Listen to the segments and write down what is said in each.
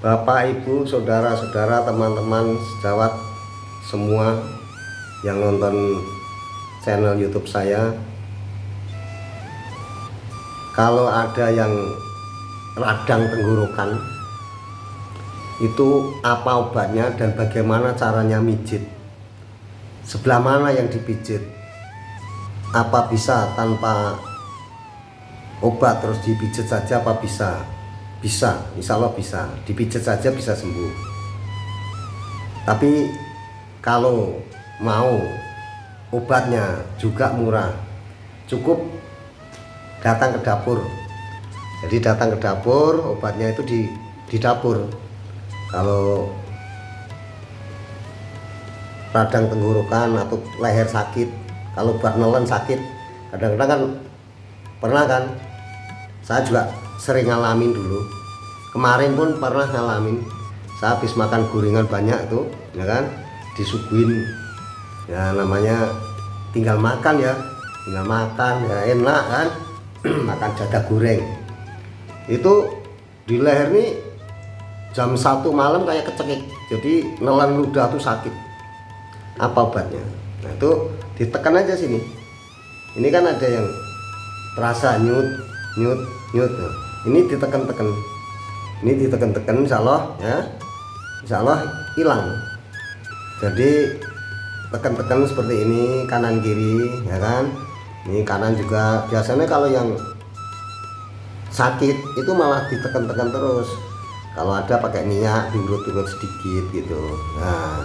Bapak, Ibu, saudara-saudara, teman-teman sejawat semua yang nonton channel YouTube saya. Kalau ada yang radang tenggorokan, itu apa obatnya dan bagaimana caranya mijit? Sebelah mana yang dipijit? Apa bisa tanpa obat terus dipijit saja apa bisa? Bisa, insya Allah bisa. Dipijit saja bisa sembuh. Tapi kalau mau obatnya juga murah, cukup datang ke dapur. Jadi datang ke dapur, obatnya itu di dapur. Kalau radang tenggorokan atau leher sakit, kalau buat nelen sakit, kadang-kadang kan pernah kan, saya juga sering ngalamin dulu. Kemarin pun pernah ngalamin, saya habis makan gorengan banyak tuh, ya kan, disuguhin, ya namanya tinggal makan ya enak kan. Makan jadah goreng itu di leher nih jam 1 malam kayak kecekik, jadi nelan ludah tuh sakit. Apa obatnya? Nah itu ditekan aja sini. Ini kan ada yang terasa nyut. Nah, ini ditekan-tekan. Ini ditekan-tekan, insya Allah ya. Insya Allah hilang. Jadi tekan-tekan seperti ini kanan kiri, ya kan. Ini kanan juga. Biasanya kalau yang sakit itu malah ditekan-tekan terus. Kalau ada pakai minyak diurut-urut sedikit gitu. Nah,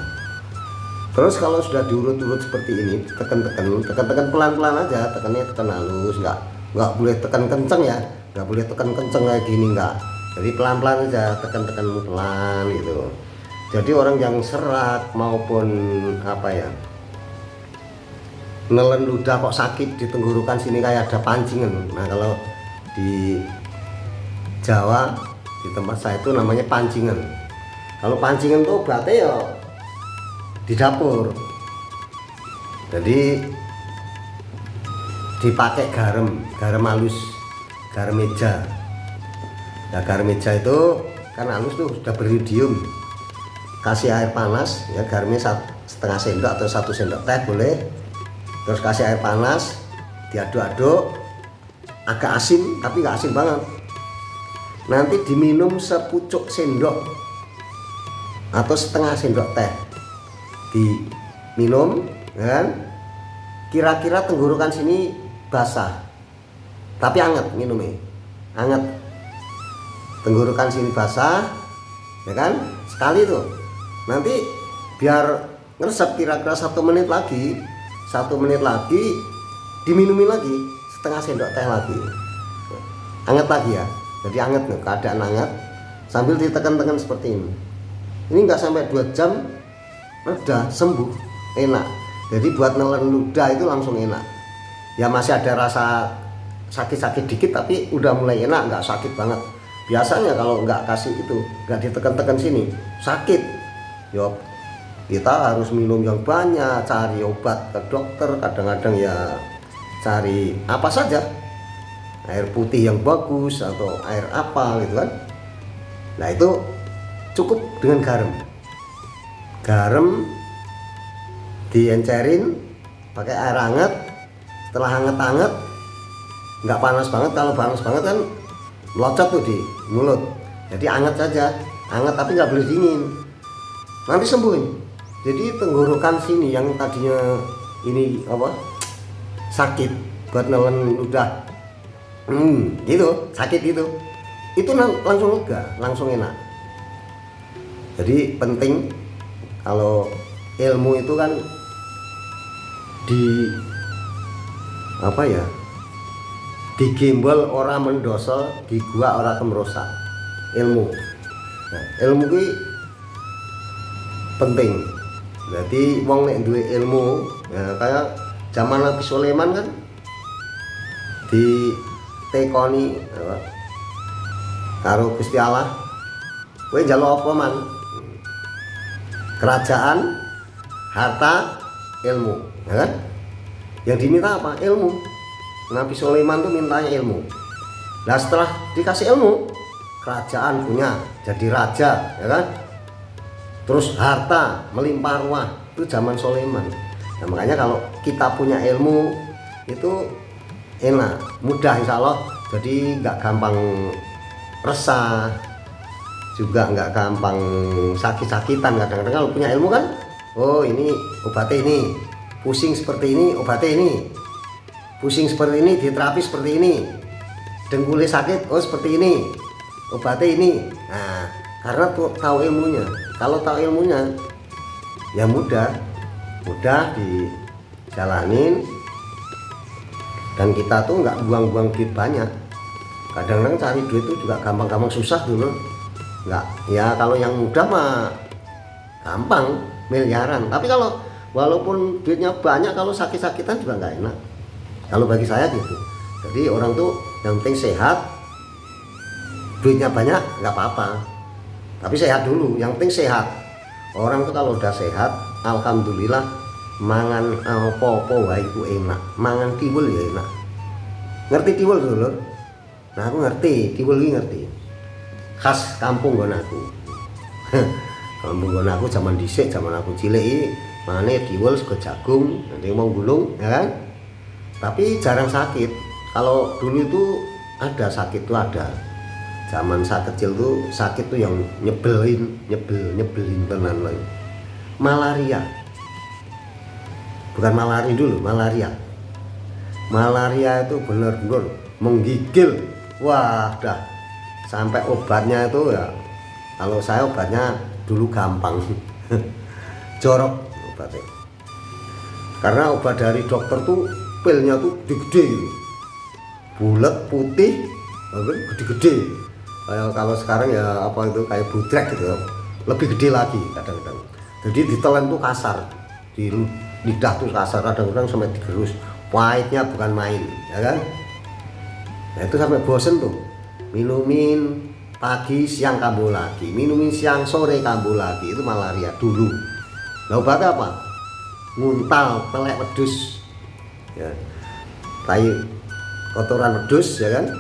terus kalau sudah diurut-urut seperti ini, tekan-tekan pelan-pelan aja, tekannya tekan halus, nggak boleh tekan kenceng ya, nggak boleh tekan kenceng kayak gini, nggak. Jadi pelan-pelan aja, tekan pelan gitu. Jadi orang yang serak maupun apa ya, nelen ludah kok sakit di tenggorokan sini kayak ada pancingan. Nah kalau di Jawa di tempat saya itu namanya pancingan. Kalau pancingan tuh berarti ya di dapur. Jadi dipakai garam halus, garam meja. Nah garam meja itu kan halus tuh, sudah beriodium. Kasih air panas ya, garamnya setengah sendok atau 1 sendok teh boleh. Terus kasih air panas, diaduk-aduk, agak asin tapi nggak asin banget. Nanti diminum sepucuk sendok atau setengah sendok teh, diminum kan. Kira-kira tenggorokan sini basah tapi hangat, minumnya hangat. Tenggorokan sini basah ya kan, sekali tuh nanti biar ngeresep kira-kira 1 menit lagi diminumi lagi setengah sendok teh lagi, hangat lagi ya. Jadi hangat nih, keadaan hangat sambil ditekan-tekan seperti ini. Ini nggak sampai 2 jam udah sembuh, enak. Jadi buat nelen ludah itu langsung enak. Ya masih ada rasa sakit-sakit dikit tapi udah mulai enak, nggak sakit banget. Biasanya kalau nggak kasih itu, nggak ditekan-tekan sini, sakit. Yo, kita harus minum yang banyak, cari obat ke dokter, kadang-kadang ya cari apa saja, air putih yang bagus atau air apa gitu kan. Nah itu cukup dengan garam diencerin pakai air hangat. Setelah hangat nggak panas banget, kalau panas banget kan melocot tuh di mulut. Jadi hangat saja, hangat tapi nggak boleh dingin, nanti sembuhin. Jadi tenggorokan sini yang tadinya ini apa sakit buat nelen ludah, gitu sakit itu langsung lega, langsung enak. Jadi penting kalau ilmu itu kan di apa ya, digembol orang mendoso, di gua orang kemrosak ilmu. Nah, ilmu ini penting. Jadi wong nek duwe ilmu ya, kayak zaman Nabi Sulaiman kan di tekoni karo Gusti Allah, kowe njaluk apa man? Kerajaan, harta, ilmu, ya kan? Yang diminta apa? Ilmu. Nabi Sulaiman tuh mintanya ilmu. Nah setelah dikasih ilmu, kerajaan punya, jadi raja, ya kan? Terus harta melimpah ruah, itu zaman Sulaiman. Nah, makanya kalau kita punya ilmu itu enak, mudah insya Allah. Jadi nggak gampang resah, juga nggak gampang sakit-sakitan. Kadang-kadang kalau punya ilmu kan, oh ini obatnya ini, pusing seperti ini obatnya ini, pusing seperti ini diterapi seperti ini, dengkulnya sakit oh seperti ini obatnya ini. Nah, karena tahu ilmunya. Kalau tahu ilmunya ya mudah dijalanin, dan kita tuh nggak buang-buang duit banyak. Kadang-kadang cari duit itu juga gampang-gampang, susah dulu nggak. Ya kalau yang mudah mah gampang, miliaran. Tapi kalau walaupun duitnya banyak, kalau sakit-sakitan juga nggak enak. Kalau bagi saya gitu. Jadi orang tuh yang penting sehat, duitnya banyak nggak apa-apa, tapi sehat dulu. Yang penting sehat. Orang tuh kalau udah sehat, alhamdulillah, mangan apa-apa wae iku enak. Mangan tiwul ya enak. Ngerti tiwul dulu? Nah aku ngerti, tiwul iki ngerti. Khas kampung nggon aku. Kampung nggon aku zaman dhisik, zaman aku cilik iki mangane tiwul sego jagung, nanti mau gulung, ya kan? Tapi jarang sakit. Kalau dulu itu ada sakit tuh ada. Zaman saya kecil tuh sakit tuh yang nyebelin tenan loh. Malaria. Bukan malari dulu, malaria. Malaria itu benar-benar menggigil. Wah, dah. Sampai obatnya itu ya, kalau saya obatnya dulu gampang. Jorok obatnya. Karena obat dari dokter tuh pilnya tuh gede-gede gitu. Bulat putih, gede-gede. Kayak kalau sekarang ya apa itu kayak budrek gitu, lebih gede lagi kadang-kadang. Jadi ditelan tuh kasar, di lidah tuh kasar, kadang-kadang sampai digerus. Pahitnya bukan main, ya kan? Nah itu sampai bosen tuh. Minumin pagi siang kambuh lagi, minumin siang sore kambuh lagi. Itu malaria dulu. Nah obatnya apa? Nguntal, pelek wedus, ya. Tai kotoran wedus, ya kan?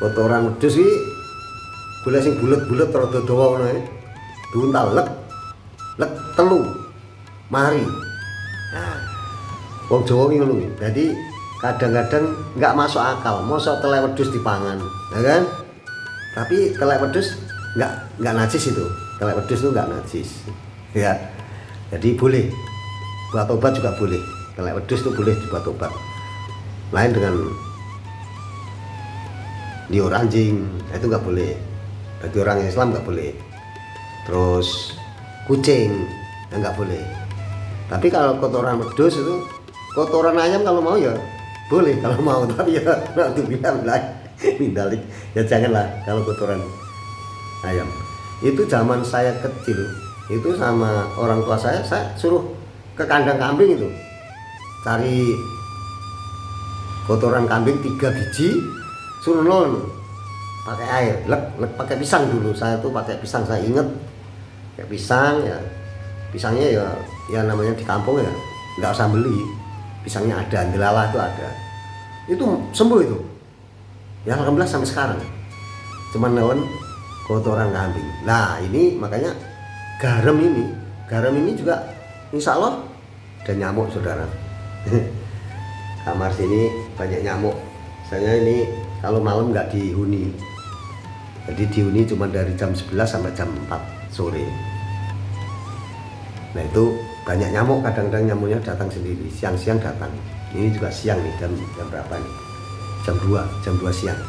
Kotoran wedhus iki golek sing bulet-bulet rada dawa ngono ae. Diuntal lek telu mari. Nah, wong Jawa ki ngono. Jadi kadang-kadang nggak masuk akal, mosok telek wedhus dipangan, ya kan? Tapi telek wedhus nggak najis itu. Telek wedhus itu nggak najis. Ya. Jadi boleh. Buat obat juga boleh. Telek wedhus itu boleh dibuat obat. Lain dengan liur anjing, itu nggak boleh. Bagi orang Islam nggak boleh. Terus kucing nggak boleh. Tapi kalau kotoran wedhus itu, kotoran ayam kalau mau ya boleh kalau mau. Tapi ya nanti bilang mindalik ya janganlah kalau kotoran ayam. Itu zaman saya kecil itu sama orang tua saya suruh ke kandang kambing itu cari kotoran kambing 3 biji, suruh nolong pakai air, lek pakai pisang dulu. Saya tuh pakai pisang, saya inget kayak pisang ya. Pisangnya ya namanya di kampung ya nggak usah beli, pisangnya ada, dilalah itu ada, itu sembuh itu ya. Alhamdulillah sampai sekarang cuman nelen kotoran kambing. Nah ini makanya garam ini juga insya Allah ada nyamuk saudara. Kamar sini banyak nyamuk. Saya ini kalau malam nggak dihuni, jadi dihuni cuma dari jam 11 sampai jam 4 sore. Nah itu banyak nyamuk, kadang-kadang nyamuknya datang sendiri, siang-siang datang. Ini juga siang nih, jam berapa nih? Jam 2 siang.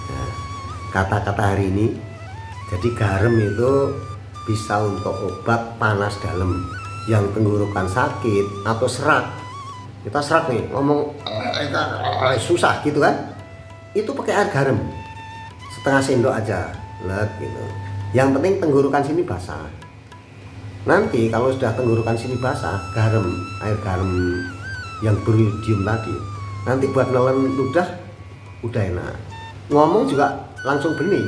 Nah, kata-kata hari ini, jadi garam itu bisa untuk obat panas dalam, yang tenggorokan sakit atau serak. Kita serak nih, ngomong susah gitu kan, itu pakai air garam setengah sendok aja, gitu. Yang penting tenggorokan sini basah. Nanti kalau sudah tenggorokan sini basah, air garam yang beriodium tadi, nanti buat nelen ludah udah enak. Ngomong juga langsung bening,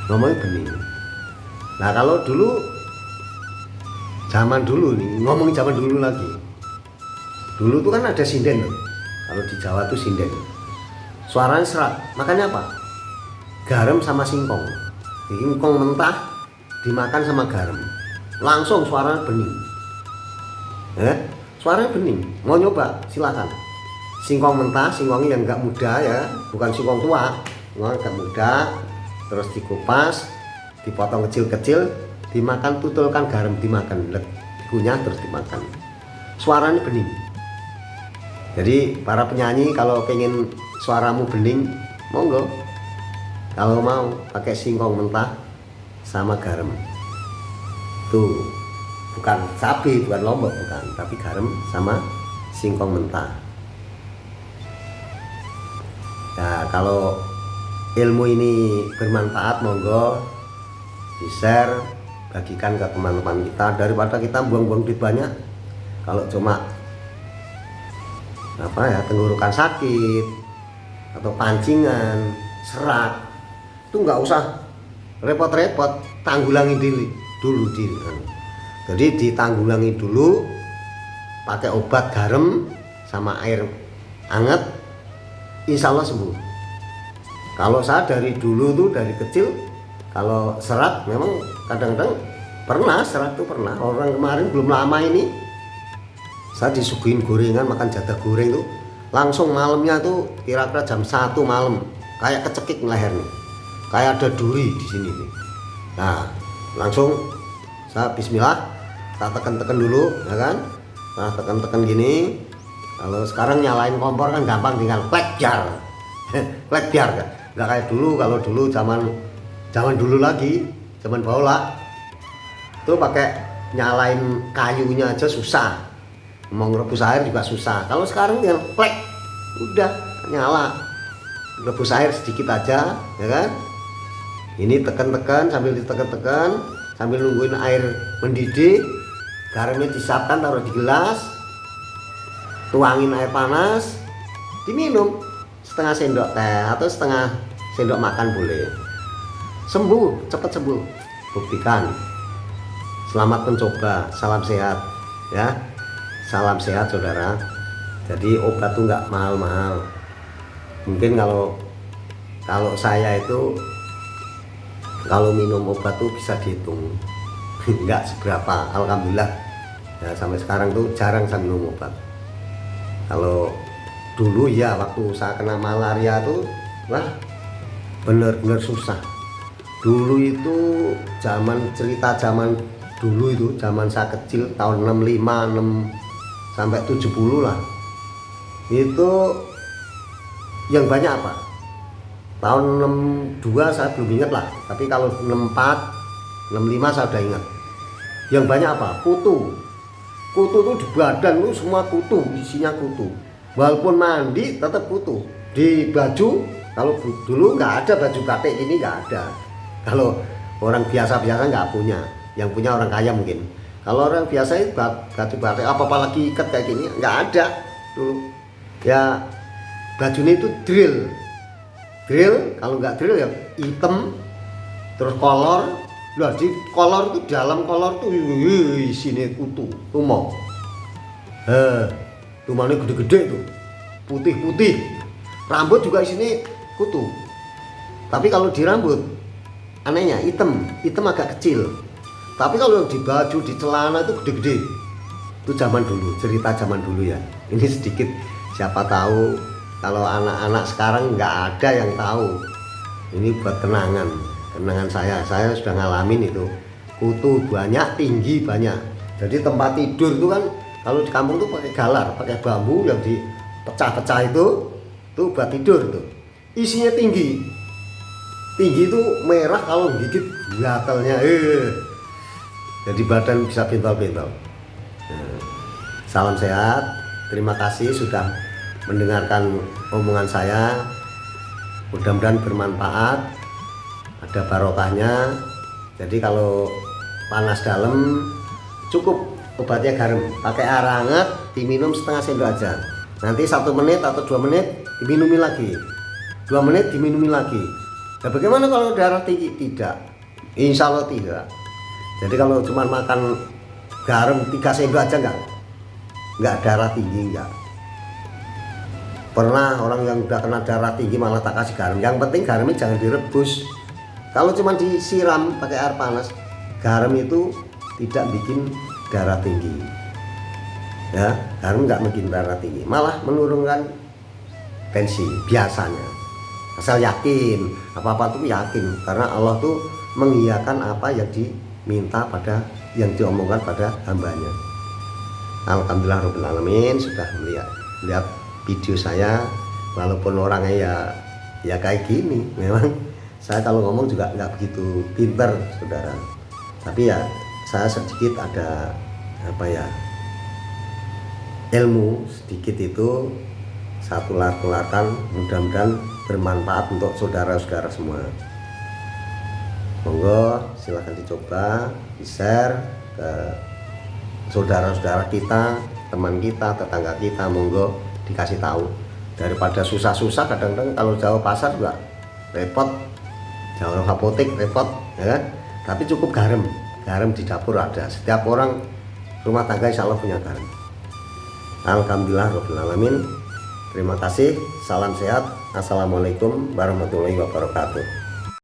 ngomongnya bening. Nah kalau dulu, zaman dulu nih, ngomongin zaman dulu lagi. Dulu tuh kan ada sinden tuh. Kalau di Jawa tuh sinden. Suaranya serak. Makanya apa? garam sama singkong. Singkong mentah dimakan sama garam, langsung suaranya bening. Suaranya bening. Mau nyoba silakan. Singkong mentah, singkong yang enggak muda ya, bukan singkong tua, enggak muda, terus dikupas, dipotong kecil-kecil, dimakan, tutulkan garam, dimakan, dikunyah terus dimakan. Suaranya bening. Jadi para penyanyi kalau pengen suaramu bening, monggo. Kalau mau pakai singkong mentah sama garam. Tuh, bukan cabai, bukan lombok, bukan, tapi garam sama singkong mentah. Nah, kalau ilmu ini bermanfaat, monggo di-share, bagikan ke teman-teman kita, daripada kita buang-buang duit banyak. Kalau cuma tenggorokan sakit atau pancingan, serak, itu nggak usah repot-repot, tanggulangi dulu diri. Jadi ditanggulangi dulu pakai obat garam sama air hangat, insya Allah sembuh. Kalau saya dari dulu tuh, dari kecil, kalau serat memang kadang-kadang pernah, serat tuh pernah. Orang kemarin belum lama ini saya disuguhin gorengan, makan jatah goreng tuh langsung malamnya tuh kira-kira jam 1 malam kayak kecekik leher nih, kayak ada duri di sini nih. Nah, langsung saya bismillah, saya tekan-tekan dulu, ya kan? Nah, tekan-tekan gini. Kalau sekarang nyalain kompor kan gampang, tinggal klek jar. Klek jar kan. Enggak kayak dulu. Kalau dulu zaman dulu lagi, zaman baula, itu pakai nyalain kayunya aja susah. Mau ngerebus air juga susah. Kalau sekarang tinggal klek, udah nyala. Rebus air sedikit aja, ya kan? Ini tekan-tekan, sambil ditekan-tekan, sambil nungguin air mendidih, garamnya disiapkan, taruh di gelas, tuangin air panas, diminum setengah sendok teh atau setengah sendok makan boleh. Sembuh, cepat sembuh, buktikan. Selamat mencoba, salam sehat ya, salam sehat saudara. Jadi obat tuh nggak mahal-mahal. Mungkin kalau saya itu kalau minum obat tuh bisa dihitung, nggak seberapa, alhamdulillah ya, sampai sekarang tuh jarang saya minum obat. Kalau dulu ya, waktu saya kena malaria tuh wah bener-bener susah. Dulu itu cerita zaman dulu itu, zaman saya kecil tahun 65 sampai 70 lah, itu yang banyak apa, tahun 62 saya belum ingat lah, tapi kalau 64 65 saya udah ingat. Yang banyak apa, kutu tuh di badan tuh semua kutu, isinya kutu, walaupun mandi tetap kutu. Di baju, kalau dulu nggak ada baju batik ini, nggak ada. Kalau orang biasa-biasa nggak punya, yang punya orang kaya mungkin. Kalau orang biasa itu baju batik apalagi ikat kayak gini nggak ada dulu ya. Bajunya itu drill, kalau nggak drill ya hitam, terus kolor. Lah di kolor itu, dalam kolor tuh sini kutu, tumau. Tumaunya gede-gede tuh, putih-putih. Rambut juga sini kutu. Tapi kalau di rambut anehnya hitam agak kecil. Tapi kalau di baju, di celana itu gede-gede. Itu zaman dulu, cerita zaman dulu ya. Ini sedikit, siapa tahu kalau anak-anak sekarang nggak ada yang tahu. Ini buat kenangan saya sudah ngalamin itu. Kutu banyak, tinggi banyak. Jadi tempat tidur itu kan kalau di kampung tuh pakai galar, pakai bambu yang dipecah-pecah itu buat tidur tuh. Isinya tinggi itu merah, kalau gigit gatelnya jadi badan bisa bentol-bentol. Salam sehat, terima kasih sudah mendengarkan omongan saya. Mudah-mudahan bermanfaat, ada barokahnya. Jadi kalau panas dalam cukup obatnya garam, pakai air hangat, diminum setengah sendok aja. Nanti 1 menit atau 2 menit diminumi lagi, 2 menit diminumi lagi. Nah, bagaimana kalau darah tinggi? Tidak, insya Allah tidak. Jadi kalau cuma makan garam 3 sendok aja enggak darah tinggi, enggak. Pernah orang yang udah kena darah tinggi malah tak kasih garam. Yang penting garamnya jangan direbus. Kalau cuma disiram pakai air panas, garam itu tidak bikin darah tinggi. Ya, garam nggak bikin darah tinggi, malah menurunkan tensi biasanya. Asal yakin, apa-apa tuh yakin, karena Allah tuh mengiyakan apa yang diminta pada, yang diomongkan pada hambanya. Alhamdulillah Rabbil Alamin sudah lihat video saya, walaupun orangnya ya kayak gini. Memang saya kalau ngomong juga nggak begitu pinter saudara, tapi ya saya sedikit ada apa ya, ilmu sedikit itu saya tularkan, mudah-mudahan bermanfaat untuk saudara-saudara semua. Monggo silahkan dicoba, di-share ke saudara-saudara kita, teman kita, tetangga kita. Monggo dikasih tahu, daripada susah-susah. Kadang-kadang kalau jauh pasar juga repot, jauh apotek repot ya. Tapi cukup garam di dapur ada, setiap orang rumah tangga insya Allah punya garam. Alhamdulillah Rabbil Alamin. Terima kasih, salam sehat, assalamualaikum warahmatullahi wabarakatuh.